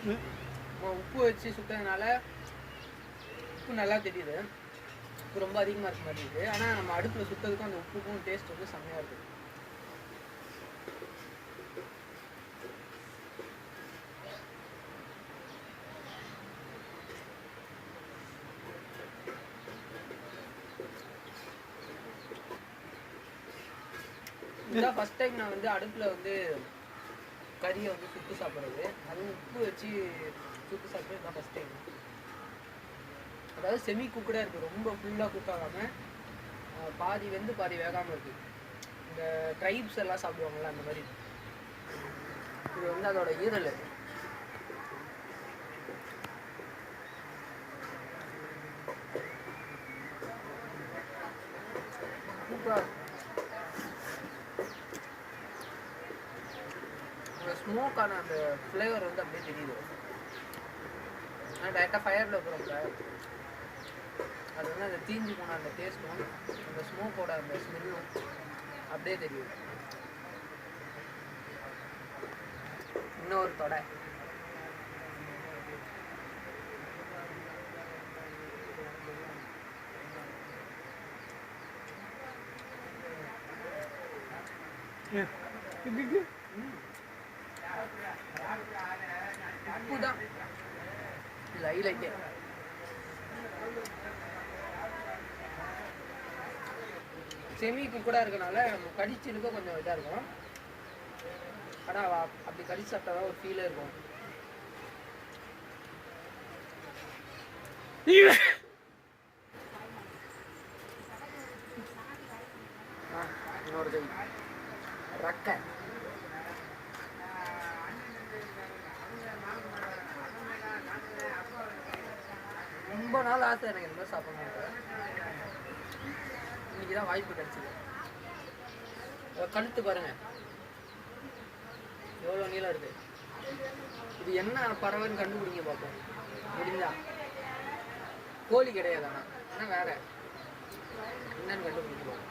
உப்பு வச்சு சுட்டதுனால உப்பு நல்லா தெரியுது. உப்பு ரொம்ப அதிகமாக இருக்க மாதிரி இருக்குது. ஆனால் நம்ம அடுப்பில் சுட்டதுக்கும் அந்த உப்புக்கும் டேஸ்ட் வந்து செம்மையாக இருக்குது. இதுதான் ஃபஸ்ட் டைம் நான் வந்து அடுப்பில் வந்து கறியை வந்து சுட்டு சாப்பிட்றது. அதுவும் உப்பு வச்சு சுட்டு சாப்பிட்றது தான் ஃபஸ்ட் டைம். அதாவது செமி குக்கடாக இருக்குது, ரொம்ப ஃபுல்லாக குக் ஆகாமல் பாதி வெந்து பாதி வேகாமல் இருக்குது. இந்த ட்ரைப்ஸ் எல்லாம் சாப்பிடுவாங்கள்ல அந்த மாதிரி. இது வந்து அதோட ஈரல். சூப்பராக அந்த ஸ்மோக்கான அந்த ஃப்ளேவர் வந்து அப்படியே தெரியுது. ஆனால் டேரெக்டாக ஃபயரில் இருக்கிறோம்ல, அது வந்து அந்த தீஞ்சு போன அந்த டேஸ்ட்டும் அந்த ஸ்மோக்கோட அந்த ஸ்மெல்லும் அப்படியே தெரியுது. இன்னொரு தொடை உப்பு தான் இது ஹைலைட்டே. செமி குக்கடாக இருக்கனால நம்ம கடிச்சு இருக்க கொஞ்சம் இதாக இருக்கும். ஆனால் அப்படி கடிச்சு சாப்பிட்டா தான் ஒரு ஃபீலே இருக்கும். இன்னொரு கை ரக்கை. ரொம்ப நாள் ஆசை எனக்கு இந்த மாதிரி சாப்பிடணும். இன்னைக்கு தான் வாய்ப்பு கிடைச்சிது. கழுத்து பாருங்க எவ்வளோ நீளம் இருக்கு. இது என்ன பறவைன்னு கண்டுபிடிங்க பார்ப்போம் முடிஞ்சா. கோழி கிடையாது, ஆனால் வேற என்னன்னு கண்டுபிடிக்கலாம்.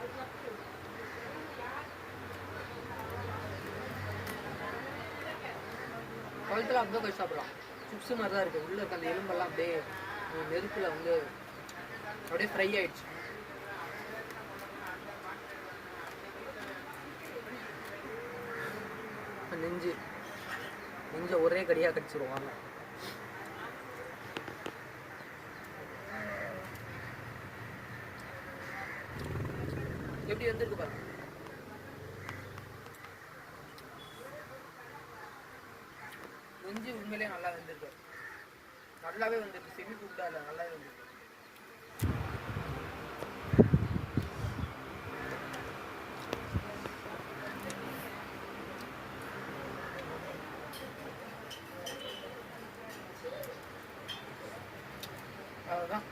கழுத்தில் அப்படியே போய் சாப்பிடலாம். சிப்ஸ் மாதிரி தான் இருக்குது. உள்ளே இருக்க அந்த எலும்பெல்லாம் அப்படியே நெருப்பில் வந்து அப்படியே ஃப்ரை ஆயிடுச்சு. நெஞ்ச ஒரே கடியாக கடிச்சிருவாங்க. எப்படி வந்துருக்கு பாருங்க. நெஞ்சு உண்மையிலே நல்லா வந்துருக்கு. நல்லாவே வந்துருக்கு. செமி குக்கா இல்லை, நல்லாவே வந்துருக்கு. அவ்வளோதான்.